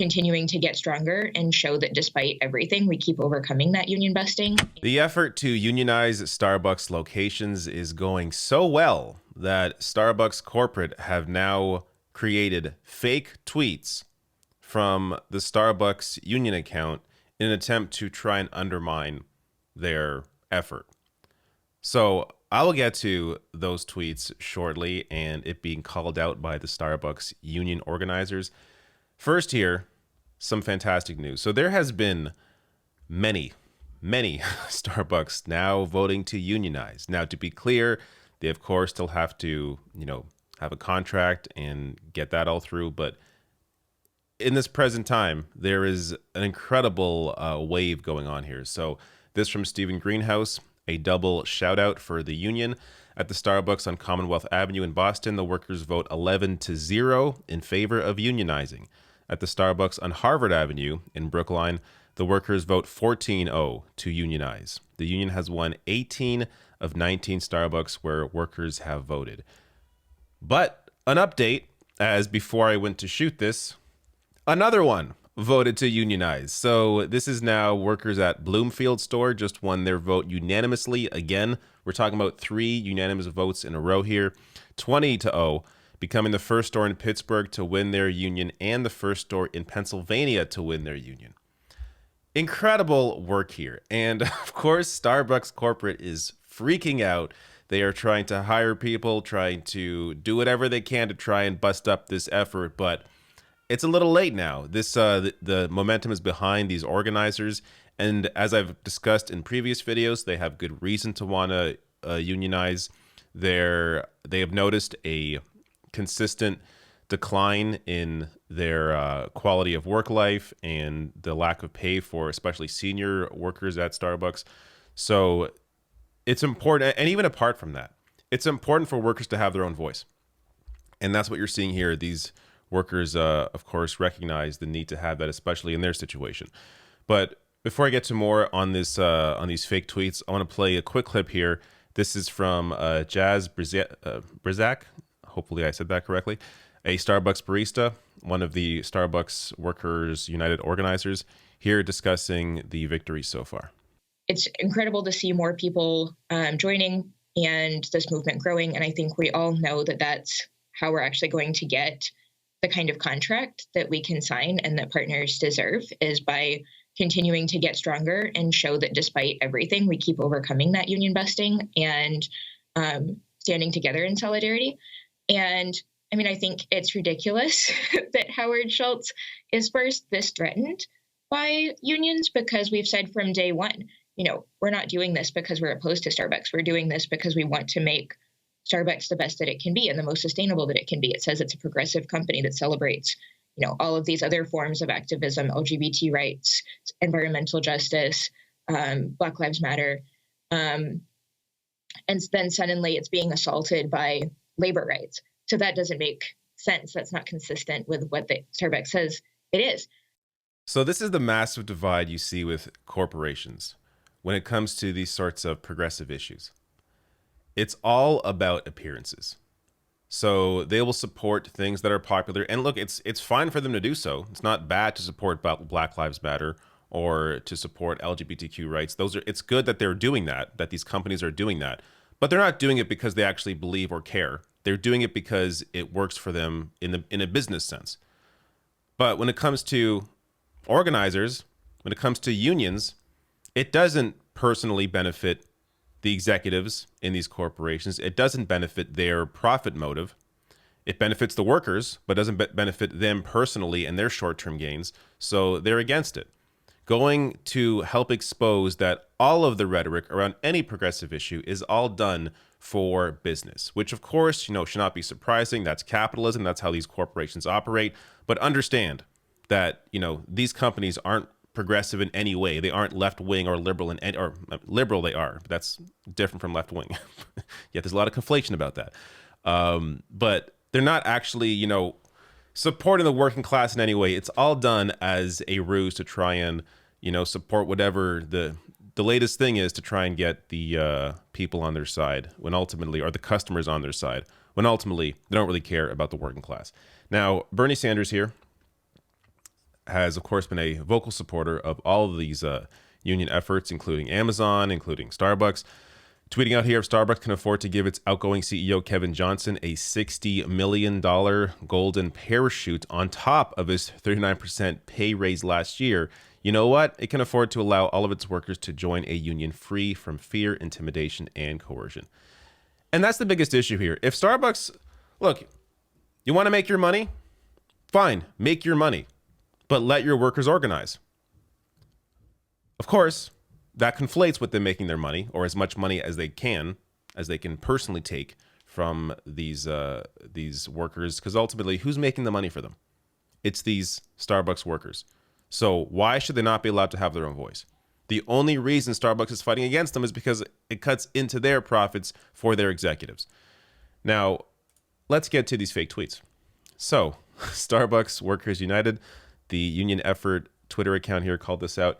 continuing to get stronger and show that despite everything, we keep overcoming that union busting. The effort to unionize Starbucks locations is going so well that Starbucks corporate have now created fake tweets from the Starbucks union account in an attempt to try and undermine their effort. So I will get to those tweets shortly and it being called out by the Starbucks union organizers. First here, some fantastic news. So there has been many Starbucks now voting to unionize. Now, to be clear, they of course still have to, have a contract and get that all through. But in this present time, there is an incredible wave going on here. So this from Stephen Greenhouse, a double shout out for the union. At the Starbucks on Commonwealth Avenue in Boston, the workers vote 11-0 in favor of unionizing. At the Starbucks on Harvard Avenue in Brookline, the workers vote 14-0 to unionize. The union has won 18 of 19 Starbucks where workers have voted. But an update, as before I went to shoot this, another one voted to unionize. So this is now workers at Bloomfield store just won their vote unanimously. Again, we're talking about 3 unanimous votes in a row here. 20-0, becoming the first store in Pittsburgh to win their union and the first store in Pennsylvania to win their union. Incredible work here. And of course, Starbucks corporate is freaking out. They are trying to hire people, trying to do whatever they can to try and bust up this effort, but it's a little late now. The momentum is behind these organizers, and as I've discussed in previous videos, they have good reason to want to unionize. They have noticed a consistent decline in their quality of work life and the lack of pay for especially senior workers at Starbucks. So it's important, and even apart from that, it's important for workers to have their own voice. And that's what you're seeing here. These workers, of course, recognize the need to have that, especially in their situation. But before I get to more on this, on these fake tweets, I want to play a quick clip here. This is from Jazz Brizak. Hopefully I said that correctly. A Starbucks barista, one of the Starbucks Workers United organizers, here discussing the victory so far. It's incredible to see more people joining and this movement growing. And I think we all know that that's how we're actually going to get the kind of contract that we can sign and that partners deserve, is by continuing to get stronger and show that despite everything, we keep overcoming that union busting and standing together in solidarity. And I mean, I think it's ridiculous that Howard Schultz is first this threatened by unions, because we've said from day one, we're not doing this because we're opposed to Starbucks. We're doing this because we want to make Starbucks the best that it can be and the most sustainable that it can be. It says it's a progressive company that celebrates, all of these other forms of activism, LGBT rights, environmental justice, Black Lives Matter. And then suddenly it's being assaulted by labor rights. So that doesn't make sense. That's not consistent with what the Starbucks says it is. So this is the massive divide you see with corporations when it comes to these sorts of progressive issues. It's all about appearances. So they will support things that are popular. And look, it's fine for them to do so. It's not bad to support Black Lives Matter or to support LGBTQ rights. It's good that they're doing that these companies are doing that. But they're not doing it because they actually believe or care. They're doing it because it works for them in a business sense. But when it comes to organizers, when it comes to unions, it doesn't personally benefit the executives in these corporations. It doesn't benefit their profit motive. It benefits the workers, but doesn't benefit them personally and their short-term gains. So they're against it. Going to help expose that all of the rhetoric around any progressive issue is all done for business, which of course, should not be surprising. That's capitalism. That's how these corporations operate. But understand that, these companies aren't progressive in any way. They aren't left-wing or liberal or liberal they are. But that's different from left-wing. Yet there's a lot of conflation about that. But they're not actually, supporting the working class in any way. It's all done as a ruse to try and, support whatever the latest thing is to try and get the people on their side when ultimately, or the customers on their side, when ultimately they don't really care about the working class. Now, Bernie Sanders here has, of course, been a vocal supporter of all of these union efforts, including Amazon, including Starbucks. Tweeting out here, if Starbucks can afford to give its outgoing CEO, Kevin Johnson, a $60 million golden parachute on top of his 39% pay raise last year, you know what? It can afford to allow all of its workers to join a union free from fear, intimidation, and coercion. And that's the biggest issue here. If Starbucks, look, you want to make your money? Fine, make your money, but let your workers organize. Of course, that conflates with them making their money, or as much money as they can personally take from these workers, because ultimately, who's making the money for them? It's these Starbucks workers. So why should they not be allowed to have their own voice? The only reason Starbucks is fighting against them is because it cuts into their profits for their executives. Now, let's get to these fake tweets. So, Starbucks Workers United, the union effort Twitter account here called this out,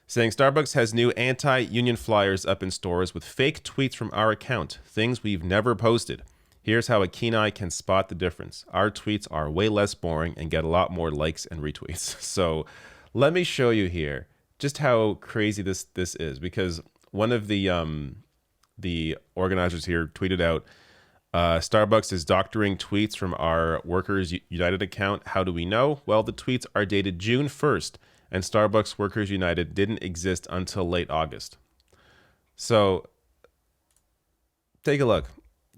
saying Starbucks has new anti-union flyers up in stores with fake tweets from our account, things we've never posted. Here's how a keen eye can spot the difference. Our tweets are way less boring and get a lot more likes and retweets. So let me show you here just how crazy this is, because one of the organizers here tweeted out, Starbucks is doctoring tweets from our Workers United account. How do we know? Well, the tweets are dated June 1st. And Starbucks Workers United didn't exist until late August. So take a look.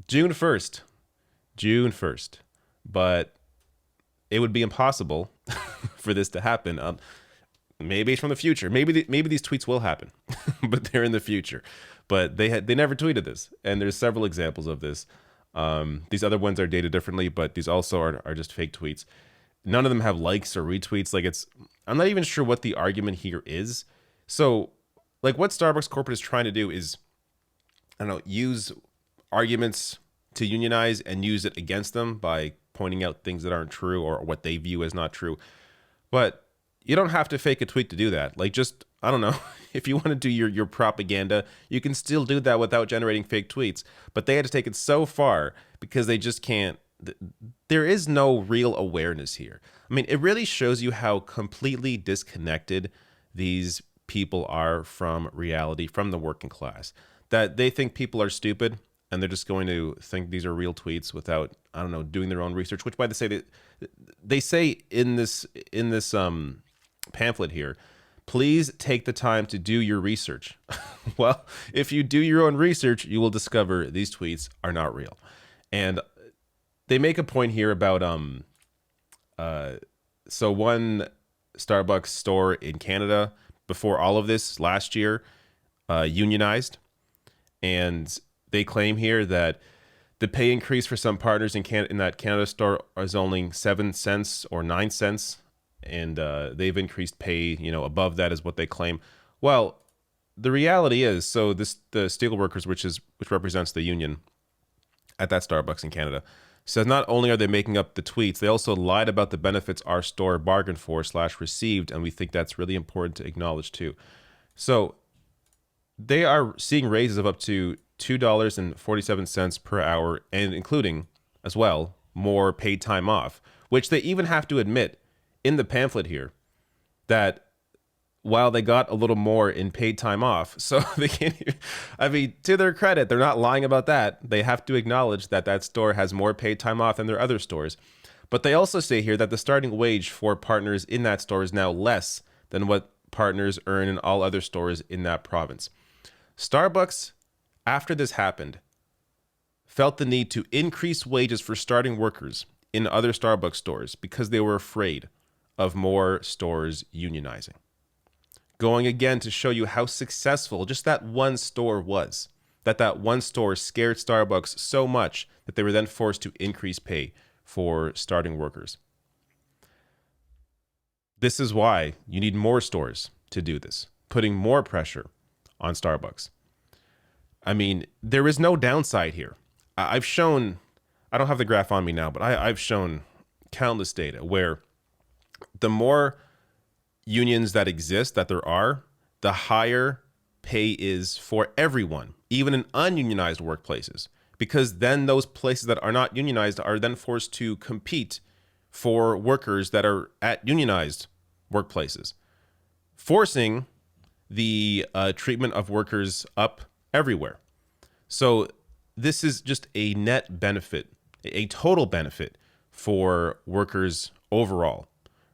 June 1st. But it would be impossible for this to happen. Maybe it's from the future. Maybe these tweets will happen, but they're in the future. But they never tweeted this. And there's several examples of this. These other ones are dated differently, but these also are just fake tweets. None of them have likes or retweets. I'm not even sure what the argument here is. So, what Starbucks corporate is trying to do is, use arguments to unionize and use it against them by pointing out things that aren't true or what they view as not true. But you don't have to fake a tweet to do that. If you want to do your propaganda, you can still do that without generating fake tweets. But they had to take it so far because they just can't. There is no real awareness here. It really shows you how completely disconnected these people are from reality, from the working class, that they think people are stupid and they're just going to think these are real tweets without, doing their own research, which, by the say, they say in this pamphlet here, please take the time to do your research. Well, if you do your own research, you will discover these tweets are not real. And they make a point here about so one Starbucks store in Canada before all of this last year unionized, and they claim here that the pay increase for some partners in that Canada store is only 7 cents or 9 cents, and they've increased pay above that is what they claim. Well, the reality is, so the steelworkers, which represents the union at that Starbucks in Canada, says not only are they making up the tweets, they also lied about the benefits our store bargained for / received, and we think that's really important to acknowledge too. So they are seeing raises of up to $2.47 per hour, and including as well more paid time off, which they even have to admit in the pamphlet here that while they got a little more in paid time off, so they can't, to their credit, they're not lying about that. They have to acknowledge that store has more paid time off than their other stores. But they also say here that the starting wage for partners in that store is now less than what partners earn in all other stores in that province. Starbucks, after this happened, felt the need to increase wages for starting workers in other Starbucks stores because they were afraid of more stores unionizing. Going again to show you how successful just that one store was, that one store scared Starbucks so much that they were then forced to increase pay for starting workers. This is why you need more stores to do this, putting more pressure on Starbucks. There is no downside here. I've shown, I don't have the graph on me now, but I've shown countless data where the more unions that exist, that there are, the higher pay is for everyone, even in ununionized workplaces, because then those places that are not unionized are then forced to compete for workers that are at unionized workplaces, forcing the treatment of workers up everywhere. So this is just a net benefit, a total benefit for workers overall,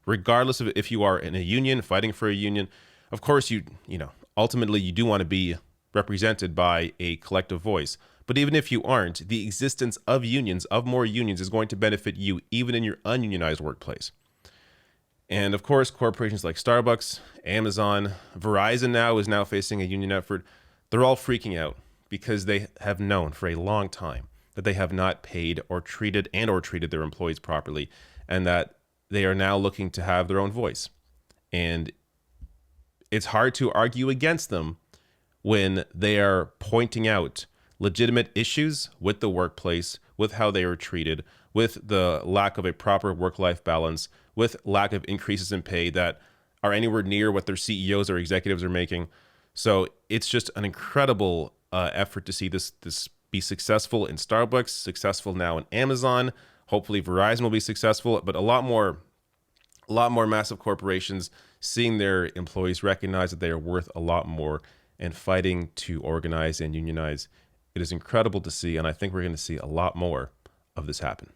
regardless of if you are in a union, fighting for a union. Of course, ultimately you do want to be represented by a collective voice. But even if you aren't, the existence of unions, of more unions, is going to benefit you even in your ununionized workplace. And of course, corporations like Starbucks, Amazon, Verizon now is now facing a union effort. They're all freaking out because they have known for a long time that they have not paid or treated their employees properly, and that they are now looking to have their own voice. And it's hard to argue against them when they are pointing out legitimate issues with the workplace, with how they are treated, with the lack of a proper work-life balance, with lack of increases in pay that are anywhere near what their CEOs or executives are making. So it's just an incredible effort to see this be successful in Starbucks, successful now in Amazon. Hopefully Verizon will be successful, but a lot more massive corporations seeing their employees recognize that they are worth a lot more and fighting to organize and unionize. It is incredible to see, and I think we're going to see a lot more of this happen.